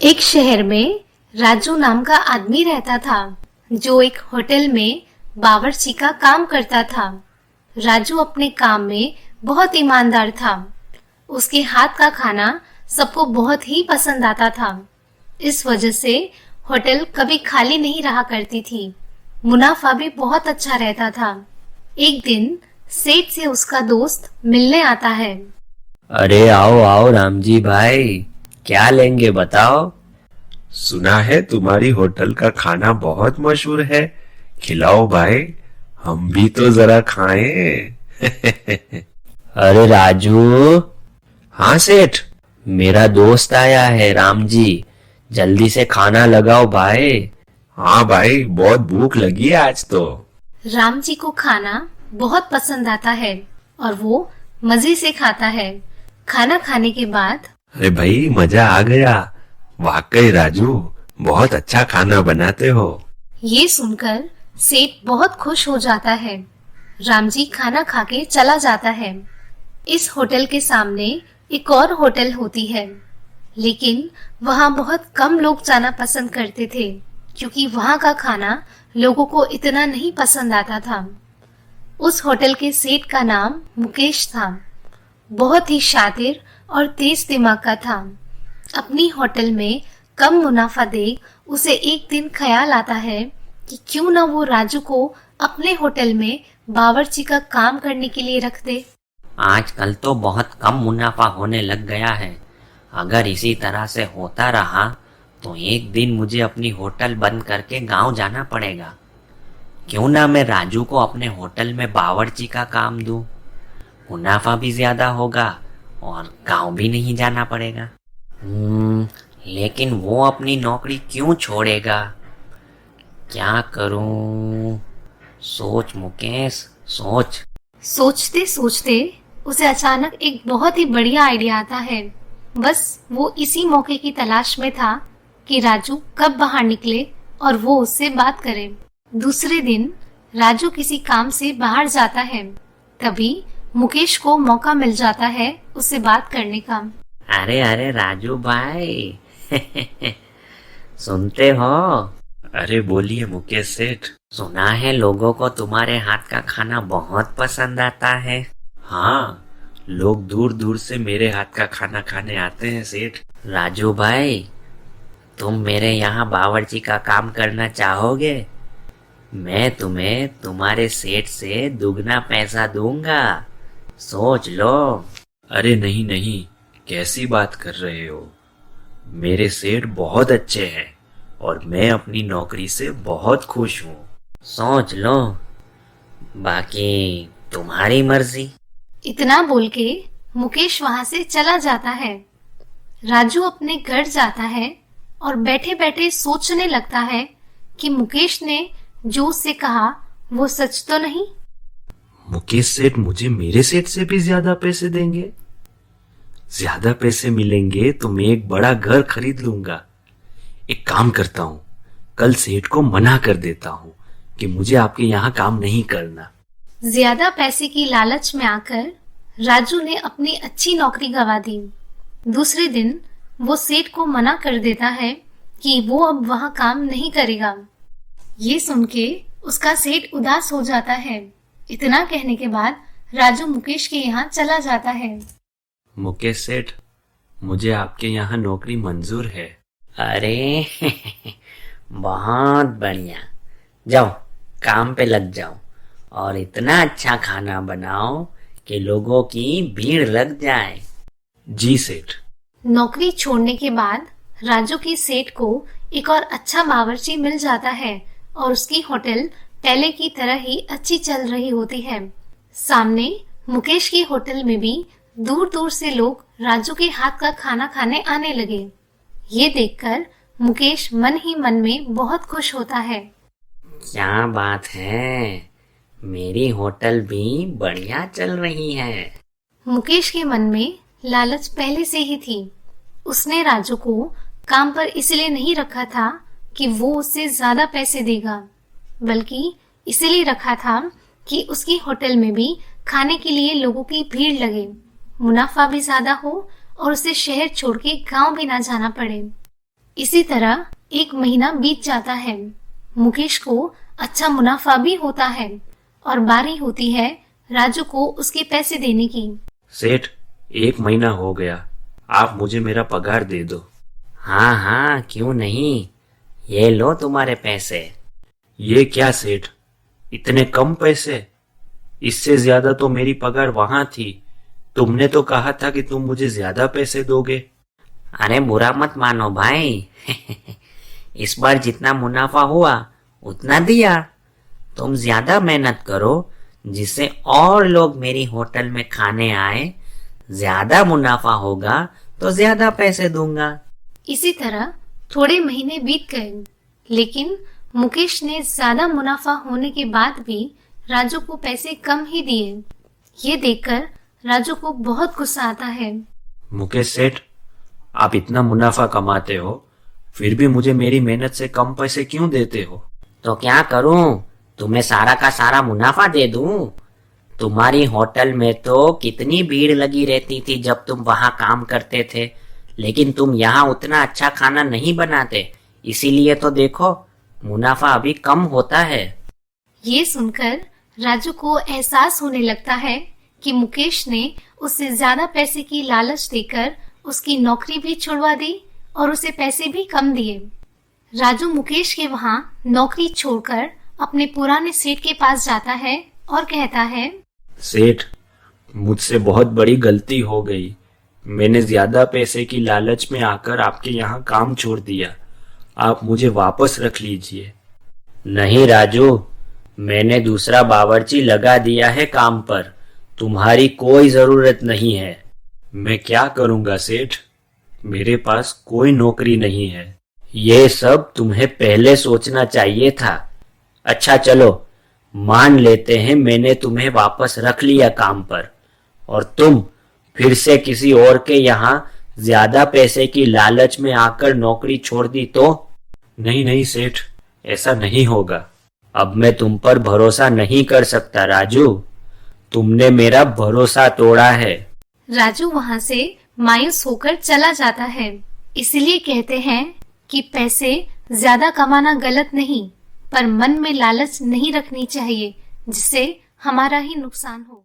एक शहर में राजू नाम का आदमी रहता था जो एक होटल में बावर्ची का काम करता था। राजू अपने काम में बहुत ईमानदार था। उसके हाथ का खाना सबको बहुत ही पसंद आता था। इस वजह से होटल कभी खाली नहीं रहा करती थी। मुनाफा भी बहुत अच्छा रहता था। एक दिन सेठ से उसका दोस्त मिलने आता है। अरे आओ आओ रामजी भाई, क्या लेंगे बताओ। सुना है तुम्हारी होटल का खाना बहुत मशहूर है, खिलाओ भाई, हम भी तो जरा खाएं। अरे राजू, हाँ सेठ। मेरा दोस्त आया है रामजी, जल्दी से खाना लगाओ भाई। हाँ भाई, बहुत भूख लगी है आज तो। राम जी को खाना बहुत पसंद आता है और वो मजे से खाता है। खाना खाने के बाद अरे भाई, मजा आ गया, वाकई राजू बहुत अच्छा खाना बनाते हो। ये सुनकर सेठ बहुत खुश हो जाता है। राम जी खाना खा के चला जाता है। इस होटल के सामने एक और होटल होती है, लेकिन वहाँ बहुत कम लोग जाना पसंद करते थे क्योंकि वहाँ का खाना लोगों को इतना नहीं पसंद आता था। उस होटल के सेठ का नाम मुकेश था। बहुत ही शातिर और तेज दिमाग का था। अपनी होटल में कम मुनाफा देख उसे एक दिन ख्याल आता है कि क्यों ना वो राजू को अपने होटल में बावर्ची का काम करने के लिए रख दे। आजकल तो बहुत कम मुनाफा होने लग गया है। अगर इसी तरह से होता रहा तो एक दिन मुझे अपनी होटल बंद करके गांव जाना पड़ेगा। क्यों ना मैं राजू को अपने होटल में बावर्ची का काम दूं, मुनाफा भी ज्यादा होगा और गांव भी नहीं जाना पड़ेगा। लेकिन वो अपनी नौकरी क्यों छोड़ेगा? क्या करूं? सोच मुकेश, सोच। सोचते सोचते उसे अचानक एक बहुत ही बढ़िया आइडिया आता है। बस वो इसी मौके की तलाश में था कि राजू कब बाहर निकले और वो उससे बात करे। दूसरे दिन राजू किसी काम से बाहर जाता है। तभी मुकेश को मौका मिल जाता है उससे बात करने का। अरे अरे राजू भाई, सुनते हो? अरे बोलिए मुकेश सेठ। सुना है लोगों को तुम्हारे हाथ का खाना बहुत पसंद आता है। हाँ, लोग दूर दूर से मेरे हाथ का खाना खाने आते हैं सेठ। राजू भाई, तुम मेरे यहाँ बावर्ची का काम करना चाहोगे? मैं तुम्हें तुम्हारे सेठ से दुगना पैसा दूंगा, सोच लो। अरे नहीं नहीं, कैसी बात कर रहे हो? मेरे सेठ बहुत अच्छे हैं और मैं अपनी नौकरी से बहुत खुश हूँ। सोच लो, बाकी तुम्हारी मर्जी। इतना बोल के मुकेश वहां से चला जाता है। राजू अपने घर जाता है और बैठे बैठे सोचने लगता है कि मुकेश ने जो उससे कहा वो सच तो नहीं। मुकेश सेठ मुझे मेरे सेठ से भी ज्यादा पैसे देंगे। ज्यादा पैसे मिलेंगे तो मैं एक बड़ा घर खरीद लूंगा। एक काम करता हूँ, कल सेठ को मना कर देता हूँ कि मुझे आपके यहाँ काम नहीं करना। ज्यादा पैसे की लालच में आकर राजू ने अपनी अच्छी नौकरी गंवा दी। दूसरे दिन वो सेठ को मना कर देता है कि वो अब वहाँ काम नहीं करेगा। ये सुन के उसका सेठ उदास हो जाता है। इतना कहने के बाद राजू मुकेश के यहाँ चला जाता है। मुकेश सेठ, मुझे आपके यहाँ नौकरी मंजूर है। अरे बहुत बढ़िया, जाओ काम पे लग जाओ और इतना अच्छा खाना बनाओ कि लोगों की भीड़ लग जाए। जी सेठ। नौकरी छोड़ने के बाद राजू के सेठ को एक और अच्छा बावर्ची मिल जाता है और उसकी होटल पहले की तरह ही अच्छी चल रही होती है। सामने मुकेश की होटल में भी दूर दूर से लोग राजू के हाथ का खाना खाने आने लगे। ये देखकर मुकेश मन ही मन में बहुत खुश होता है। क्या बात है, मेरी होटल भी बढ़िया चल रही है। मुकेश के मन में लालच पहले से ही थी। उसने राजू को काम पर इसलिए नहीं रखा था कि वो उससे ज्यादा पैसे देगा, बल्कि इसलिए रखा था कि उसकी होटल में भी खाने के लिए लोगों की भीड़ लगे, मुनाफा भी ज्यादा हो और उसे शहर छोड़ के गांव भी ना जाना पड़े। इसी तरह एक महीना बीत जाता है। मुकेश को अच्छा मुनाफा भी होता है और बारी होती है राजू को उसके पैसे देने की। सेठ, 1 महीना हो गया, आप मुझे मेरा पगार दे दो। हाँ हाँ, क्यों नहीं, ये लो तुम्हारे पैसे। ये क्या सेठ, इतने कम पैसे? इससे ज्यादा तो मेरी पगार वहां थी। तुमने तो कहा था कि तुम मुझे ज्यादा पैसे दोगे। अरे बुरा मत मानो भाई। इस बार जितना मुनाफा हुआ उतना दिया। तुम ज्यादा मेहनत करो जिससे और लोग मेरी होटल में खाने आए। ज्यादा मुनाफा होगा तो ज्यादा पैसे दूंगा। इसी तरह थोड़े महीने बीत गए, लेकिन मुकेश ने ज्यादा मुनाफा होने के बाद भी राजू को पैसे कम ही दिए। ये देखकर राजू को बहुत गुस्सा आता है। मुकेश सेठ, आप इतना मुनाफा कमाते हो, फिर भी मुझे मेरी मेहनत से कम पैसे क्यों देते हो? तो क्या करूं, तुम्हें सारा का सारा मुनाफा दे दूं? तुम्हारी होटल में तो कितनी भीड़ लगी रहती थी जब तुम वहां काम करते थे, लेकिन तुम यहाँ उतना अच्छा खाना नहीं बनाते, इसीलिए तो देखो मुनाफा अभी कम होता है। ये सुनकर राजू को एहसास होने लगता है कि मुकेश ने उससे ज्यादा पैसे की लालच देकर उसकी नौकरी भी छुड़वा दी और उसे पैसे भी कम दिए। राजू मुकेश के वहां नौकरी छोड़कर अपने पुराने सेठ के पास जाता है और कहता है, सेठ, मुझसे बहुत बड़ी गलती हो गई। मैंने ज्यादा पैसे की लालच में आकर आपके यहाँ काम छोड़ दिया। आप मुझे वापस रख लीजिए। नहीं राजू, मैंने दूसरा बावर्ची लगा दिया है काम पर, तुम्हारी कोई जरूरत नहीं है। मैं क्या करूंगा सेठ, मेरे पास कोई नौकरी नहीं है। ये सब तुम्हें पहले सोचना चाहिए था। अच्छा चलो, मान लेते हैं मैंने तुम्हें वापस रख लिया काम पर और तुम फिर से किसी और के यहाँ ज्यादा पैसे की लालच में आकर नौकरी छोड़ दी तो? नहीं नहीं सेठ, ऐसा नहीं होगा। अब मैं तुम पर भरोसा नहीं कर सकता राजू, तुमने मेरा भरोसा तोड़ा है। राजू वहां से मायूस होकर चला जाता है। इसलिए कहते हैं कि पैसे ज्यादा कमाना गलत नहीं, पर मन में लालच नहीं रखनी चाहिए जिससे हमारा ही नुकसान हो।